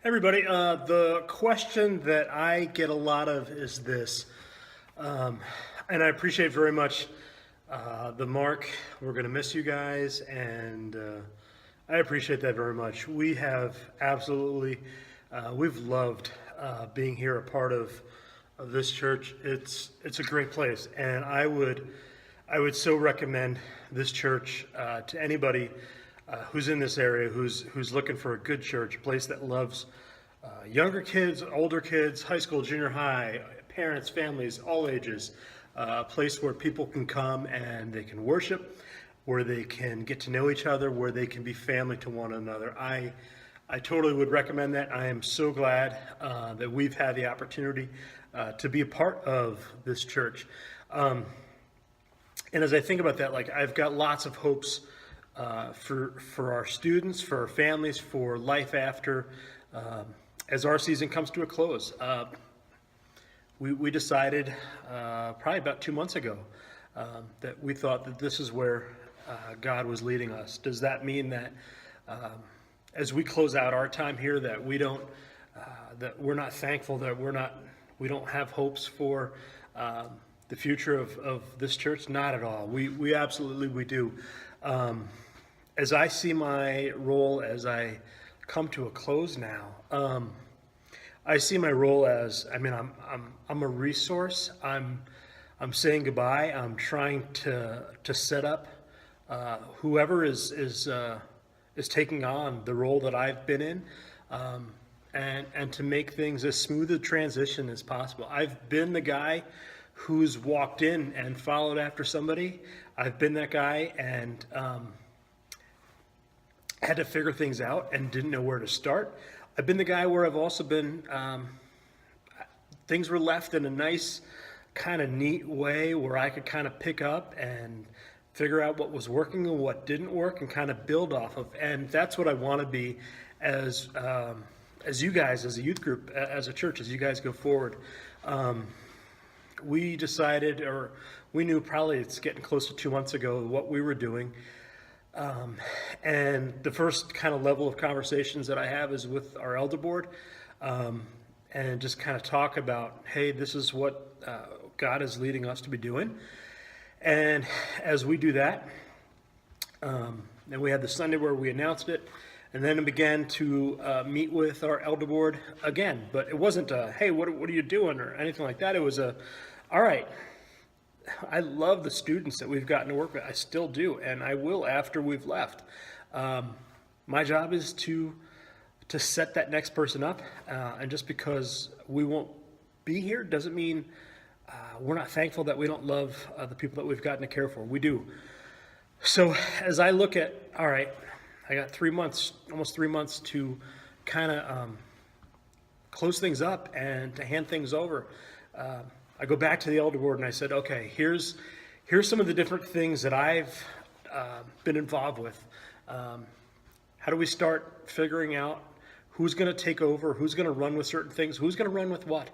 Everybody, the question that I get a lot of is this, and I appreciate very much the Mark. We're going to miss you guys, and I appreciate that very much. We have absolutely, we've loved being here, a part of this church. It's a great place, and I would so recommend this church to anybody who's in this area, who's looking for a good church, a place that loves younger kids, older kids, high school, junior high, parents, families, all ages. A place where people can come and they can worship, where they can get to know each other, where they can be family to one another. I totally would recommend that. I am so glad that we've had the opportunity to be a part of this church. And as I think about that, like, I've got lots of hopes for our students, for our families, for life after, as our season comes to a close. We decided probably about 2 months ago that we thought that this is where God was leading us. Does that mean that as we close out our time here, that we don't, that we're not thankful, that we don't have hopes for the future of this church? Not at all. We absolutely, we do. As I see my role, as I come to a close now, I see my role as, I mean, I'm a resource. I'm saying goodbye. I'm trying to set up whoever is taking on the role that I've been in, and to make things as smooth a transition as possible. I've been the guy who's walked in and followed after somebody. I've been that guy and had to figure things out and didn't know where to start. I've been the guy where I've also been, things were left in a nice, kind of neat way where I could kind of pick up and figure out what was working and what didn't work and kind of build off of. And that's what I want to be as you guys, as a youth group, as a church, as you guys go forward. We decided, or we knew probably it's getting close to 2 months ago, what we were doing. And the first kind of level of conversations that I have is with our elder board, and just kind of talk about, hey, this is what God is leading us to be doing. And as we do that, and we had the Sunday where we announced it, and then began to meet with our elder board again. But it wasn't a, hey, what are you doing, or anything like that. It was a, all right, I love the students that we've gotten to work with. I still do, and I will after we've left. My job is to set that next person up, and just because we won't be here doesn't mean we're not thankful that we don't love the people that we've gotten to care for. We do. So as I look at, all right, I got 3 months, almost 3 months to kind of close things up and to hand things over. I go back to the elder board and I said, okay, here's some of the different things that I've been involved with. How do we start figuring out who's going to take over, who's going to run with certain things, who's going to run with what?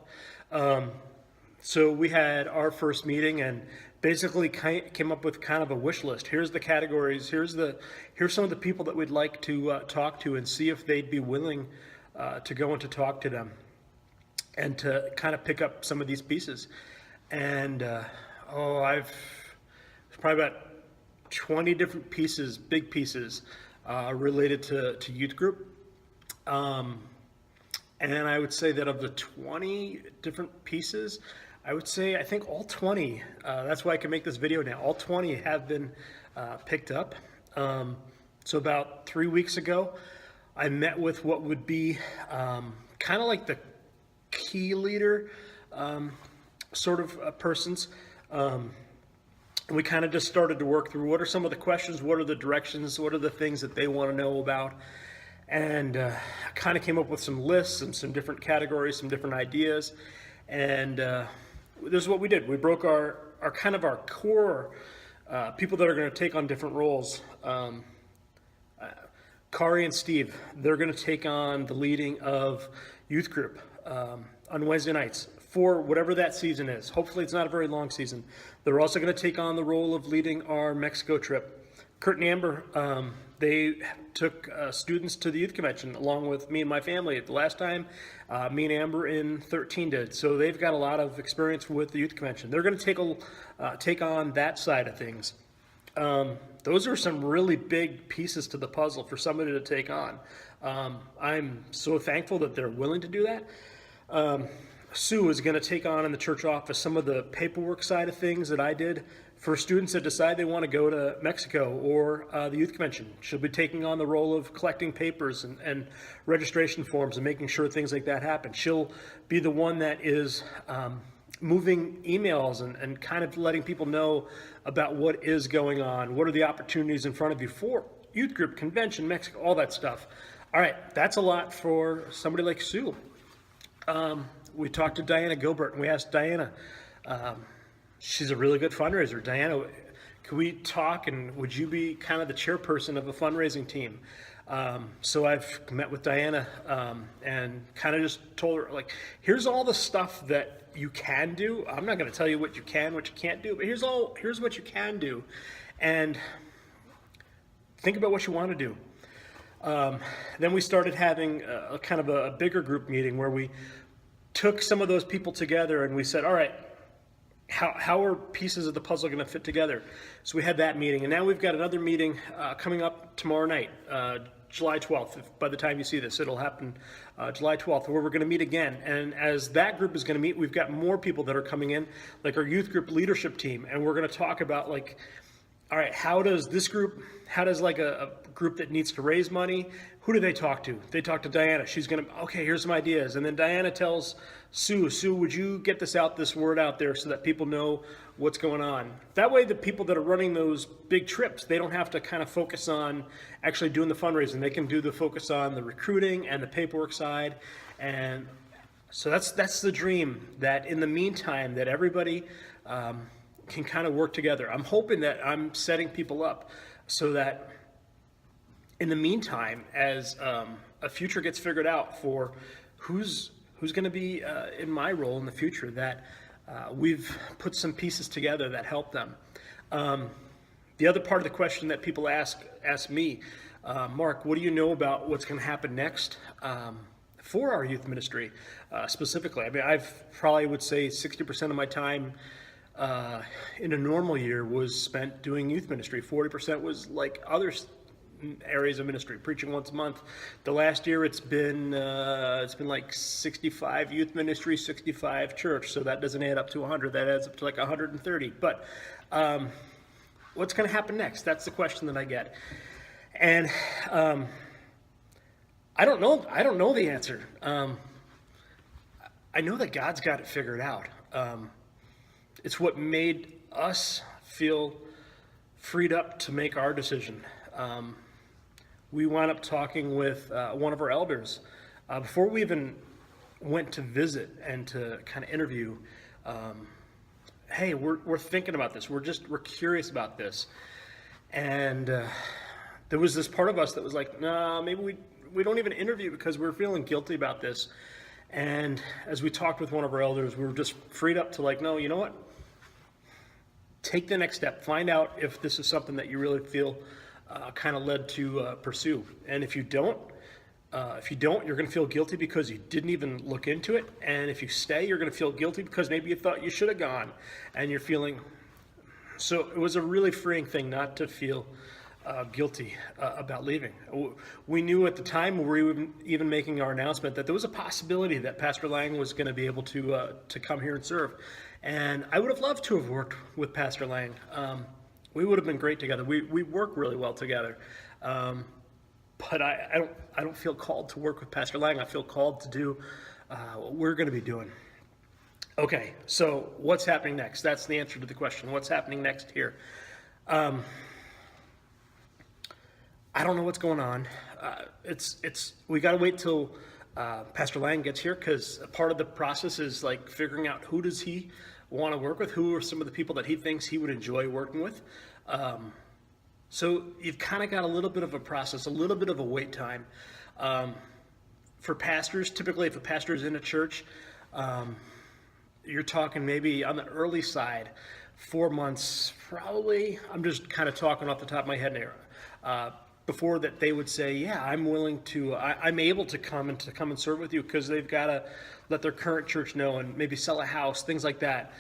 So we had our first meeting and basically came up with kind of a wish list. Here's the categories. Here's some of the people that we'd like to talk to and see if they'd be willing to go and to talk to them, and to kind of pick up some of these pieces. And I've probably about 20 different pieces, big pieces, related to youth group. And I would say that of the 20 different pieces, I would say I think all 20, that's why I can make this video now, all 20 have been picked up. So about 3 weeks ago, I met with what would be kind of like the key leader sort of persons. We kind of just started to work through what are some of the questions, what are the directions, what are the things that they want to know about, and kind of came up with some lists and some different categories, some different ideas. And this is what we did. We broke our kind of our core people that are going to take on different roles. Kari and Steve, they're going to take on the leading of youth group on Wednesday nights for whatever that season is. Hopefully it's not a very long season. They're also going to take on the role of leading our Mexico trip. Kurt and Amber, they took students to the youth convention along with me and my family. The last time, me and Amber in 13 did. So they've got a lot of experience with the youth convention. They're going to take on that side of things. Those are some really big pieces to the puzzle for somebody to take on. I'm so thankful that they're willing to do that. Sue is going to take on in the church office some of the paperwork side of things that I did for students that decide they want to go to Mexico or the youth convention. She'll be taking on the role of collecting papers and registration forms and making sure things like that happen. She'll be the one that is moving emails and kind of letting people know about what is going on, what are the opportunities in front of you for youth group, convention, Mexico, all that stuff. All right, that's a lot for somebody like Sue. We talked to Diana Gilbert, and we asked Diana, she's a really good fundraiser. Diana, could we talk, and would you be kind of the chairperson of a fundraising team? So I've met with Diana and kind of just told her, like, here's all the stuff that you can do. I'm not going to tell you what you can, what you can't do, but here's what you can do. And think about what you want to do. Then we started having a kind of a bigger group meeting where we took some of those people together and we said, all right, how are pieces of the puzzle going to fit together? So we had that meeting, and now we've got another meeting coming up tomorrow night, July 12th. By the time you see this, it'll happen July 12th, where we're going to meet again. And as that group is going to meet, we've got more people that are coming in, like our youth group leadership team, and we're going to talk about, like, all right, how does like a group that needs to raise money, who do they talk to? They talk to Diana. She's going to, okay, here's some ideas. And then Diana tells Sue, would you get this word out there so that people know what's going on? That way the people that are running those big trips, they don't have to kind of focus on actually doing the fundraising. They can do the focus on the recruiting and the paperwork side. And so that's the dream, that in the meantime that everybody can kind of work together. I'm hoping that I'm setting people up so that in the meantime, as a future gets figured out for who's going to be in my role in the future, that we've put some pieces together that help them. The other part of the question that people ask me, Mark, what do you know about what's going to happen next for our youth ministry specifically? I mean, I've probably would say 60% of my time in a normal year was spent doing youth ministry. 40% was like other areas of ministry, preaching once a month. The last year it's been like 65 youth ministry, 65 church. So that doesn't add up to 100. That adds up to like 130. But what's going to happen next? That's the question that I get, and I don't know. I don't know the answer. I know that God's got it figured out. It's what made us feel freed up to make our decision. We wound up talking with one of our elders before we even went to visit and to kind of interview. Hey, we're thinking about this. We're curious about this. And there was this part of us that was like, nah, maybe we don't even interview because we're feeling guilty about this. And as we talked with one of our elders, we were just freed up to like, no, you know what? Take the next step. Find out if this is something that you really feel kind of led to pursue. And if you don't, you're going to feel guilty because you didn't even look into it. And if you stay, you're going to feel guilty because maybe you thought you should have gone, and you're feeling. So it was a really freeing thing not to feel guilty about leaving. We knew at the time we were even making our announcement that there was a possibility that Pastor Lang was going to be able to come here and serve. And I would have loved to have worked with Pastor Lang. We would have been great together. We work really well together. But I don't feel called to work with Pastor Lang. I feel called to do what we're going to be doing. Okay, so what's happening next? That's the answer to the question. What's happening next here? I don't know what's going on. We got to wait till Pastor Lang gets here, because part of the process is like figuring out who does he want to work with, who are some of the people that he thinks he would enjoy working with. So you've kind of got a little bit of a process, a little bit of a wait time. For pastors, typically if a pastor is in a church, you're talking maybe on the early side, 4 months, probably, I'm just kind of talking off the top of my head here, before that they would say, yeah, I'm willing to, I'm able to come and serve with you, because they've got to let their current church know and maybe sell a house, things like that.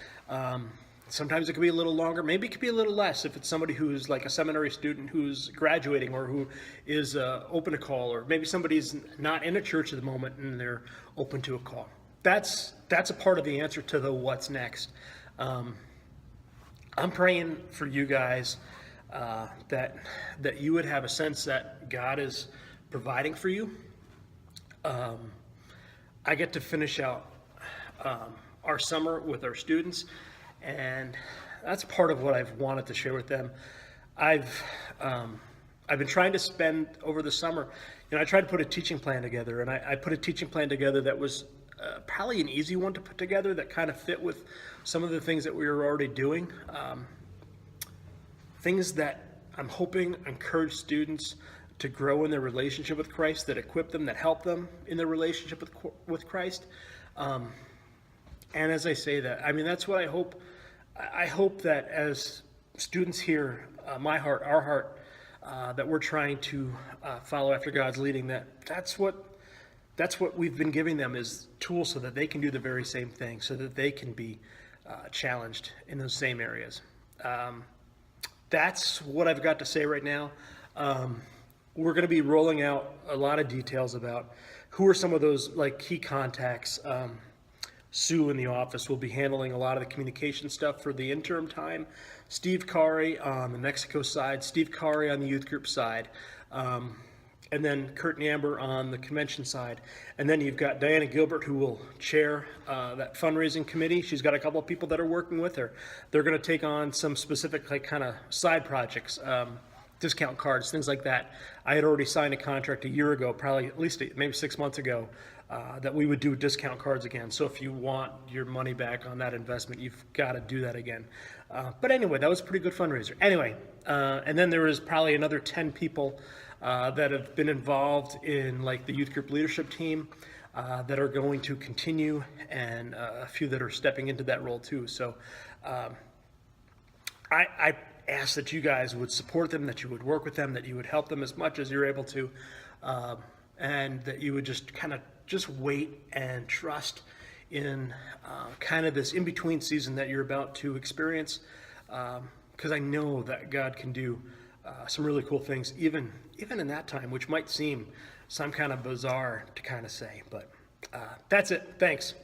Sometimes it could be a little longer, maybe it could be a little less if it's somebody who's like a seminary student who's graduating, or who is open to call, or maybe somebody's not in a church at the moment and they're open to a call. That's a part of the answer to the what's next. I'm praying for you guys that you would have a sense that God is providing for you. I get to finish out our summer with our students, and that's part of what I've wanted to share with them. I've been trying to spend over the summer, I tried to put a teaching plan together, and I put a teaching plan together that was probably an easy one to put together, that kind of fit with some of the things that we were already doing. Things that I'm hoping encourage students to grow in their relationship with Christ, that equip them, that help them in their relationship with Christ. And as I say that, that's what I hope. I hope that as students hear my heart, our heart, that we're trying to follow after God's leading, that's what we've been giving them, is tools so that they can do the very same thing, so that they can be challenged in those same areas. That's what I've got to say right now. We're going to be rolling out a lot of details about who are some of those key contacts. Sue in the office will be handling a lot of the communication stuff for the interim time. Steve Kari on the Mexico side, Steve Kari on the youth group side, and then Kurt Namber on the convention side. And then you've got Diana Gilbert, who will chair that fundraising committee. She's got a couple of people that are working with her. They're going to take on some specific kind of side projects, discount cards, things like that. I had already signed a contract a year ago, probably at least maybe 6 months ago, that we would do discount cards again. So if you want your money back on that investment, you've got to do that again. But anyway, that was a pretty good fundraiser. Anyway, and then there is probably another 10 people that have been involved in the youth group leadership team that are going to continue, and a few that are stepping into that role too. So I ask that you guys would support them, that you would work with them, that you would help them as much as you're able to, and that you would just wait and trust in kind of this in-between season that you're about to experience, because I know that God can do some really cool things even in that time, which might seem some kind of bizarre to kind of say, but that's it. Thanks.